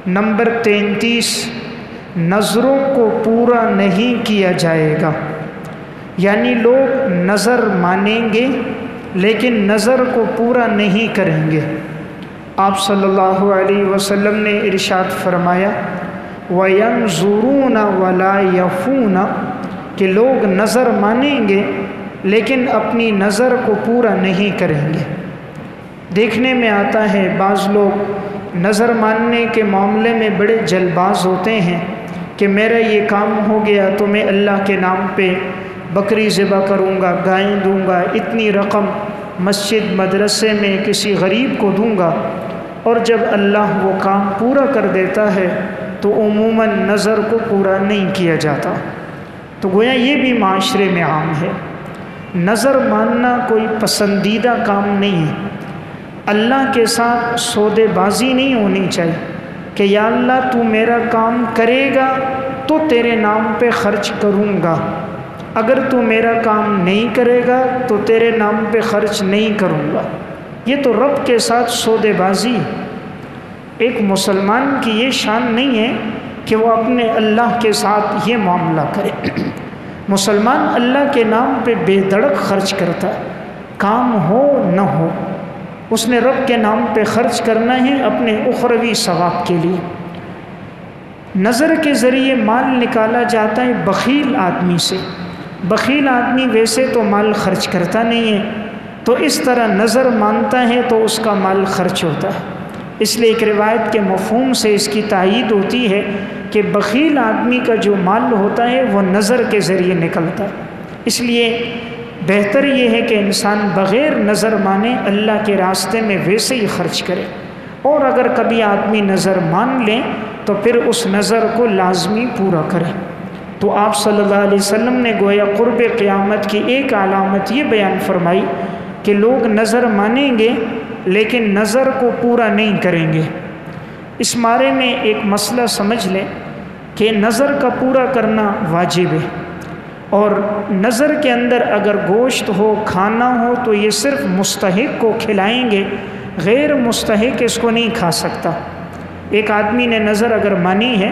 Number 33، نظروں کو پورا نہیں کیا جائے گا، یعنی لوگ نظر مانیں گے لیکن نظر کو پورا نہیں کریں گے۔ آپ صلی اللہ علیہ وسلم نے ارشاد فرمایا وَيَنْظُرُونَ وَلَا يَفُونَ، کہ لوگ نظر مانیں گے لیکن اپنی نظر کو پورا نہیں کریں گے۔ دیکھنے میں آتا ہے بعض لوگ نظر ماننے کے معاملے میں بڑے جلد باز ہوتے ہیں کہ میرا یہ کام ہو گیا تو میں اللہ کے نام پہ بکری ذبح کروں گا، گائیں دوں گا، اتنی رقم مسجد مدرسے میں کسی غریب کو دوں گا، اور جب اللہ وہ کام پورا کر دیتا ہے تو عموماً نظر کو پورا نہیں کیا جاتا۔ تو گویا یہ بھی معاشرے میں عام ہے۔ نظر ماننا کوئی پسندیدہ کام نہیں ہے۔ اللہ کے ساتھ سودے بازی نہیں ہونی چاہیے کہ یا اللہ تو میرا کام کرے گا تو تیرے نام پہ خرچ کروں گا، اگر تو میرا کام نہیں کرے گا تو تیرے نام پہ خرچ نہیں کروں گا۔ یہ تو رب کے ساتھ سودے بازی ہے۔ ایک مسلمان کی یہ شان نہیں ہے کہ وہ اپنے اللہ کے ساتھ یہ معاملہ کرے۔ مسلمان اللہ کے نام پہ بے دڑک خرچ کرتا ہے، کام ہو نہ ہو اس نے رب کے نام پہ خرچ کرنا ہے اپنے اخروی ثواب کے لیے۔ نظر کے ذریعے مال نکالا جاتا ہے بخیل آدمی سے۔ بخیل آدمی ویسے تو مال خرچ کرتا نہیں ہے، تو اس طرح نظر مانتا ہے تو اس کا مال خرچ ہوتا ہے۔ اس لیے ایک روایت کے مفہوم سے اس کی تائید ہوتی ہے کہ بخیل آدمی کا جو مال ہوتا ہے وہ نظر کے ذریعے نکلتا ہے۔ اس لیے بہتر یہ ہے کہ انسان بغیر نظر مانے اللہ کے راستے میں ویسے ہی خرچ کرے، اور اگر کبھی آدمی نظر مان لے تو پھر اس نظر کو لازمی پورا کرے۔ تو آپ صلی اللہ علیہ وسلم نے گویا قرب قیامت کی ایک علامت یہ بیان فرمائی کہ لوگ نظر مانیں گے لیکن نظر کو پورا نہیں کریں گے۔ اس بارے میں ایک مسئلہ سمجھ لیں کہ نظر کا پورا کرنا واجب ہے، اور نظر کے اندر اگر گوشت ہو، کھانا ہو تو یہ صرف مستحق کو کھلائیں گے، غیر مستحق اس کو نہیں کھا سکتا۔ ایک آدمی نے نظر اگر مانی ہے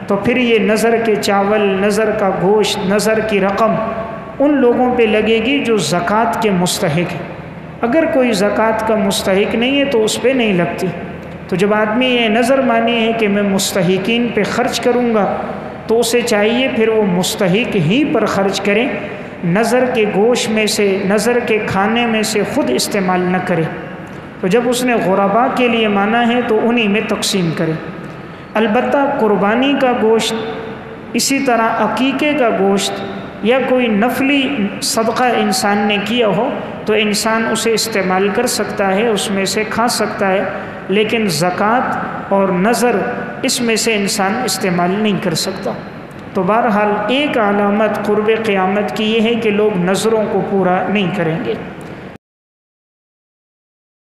تو پھر یہ نظر کے چاول، نظر کا گوشت، نظر کی رقم ان لوگوں پہ لگے گی جو زکوٰۃ کے مستحق ہیں۔ اگر کوئی زکوٰۃ کا مستحق نہیں ہے تو اس پہ نہیں لگتی۔ تو جب آدمی یہ نظر مانی ہے کہ میں مستحقین پہ خرچ کروں گا تو اسے چاہیے پھر وہ مستحق ہی پر خرچ کرے، نظر کے گوشت میں سے، نظر کے کھانے میں سے خود استعمال نہ کرے۔ تو جب اس نے غرباء کے لیے مانا ہے تو انہی میں تقسیم کرے۔ البتہ قربانی کا گوشت، اسی طرح عقیقے کا گوشت یا کوئی نفلی صدقہ انسان نے کیا ہو تو انسان اسے استعمال کر سکتا ہے، اس میں سے کھا سکتا ہے، لیکن زکوٰۃ اور نظر اس میں سے انسان استعمال نہیں کر سکتا۔ تو بہرحال ایک علامت قرب قیامت کی یہ ہے کہ لوگ نظروں کو پورا نہیں کریں گے۔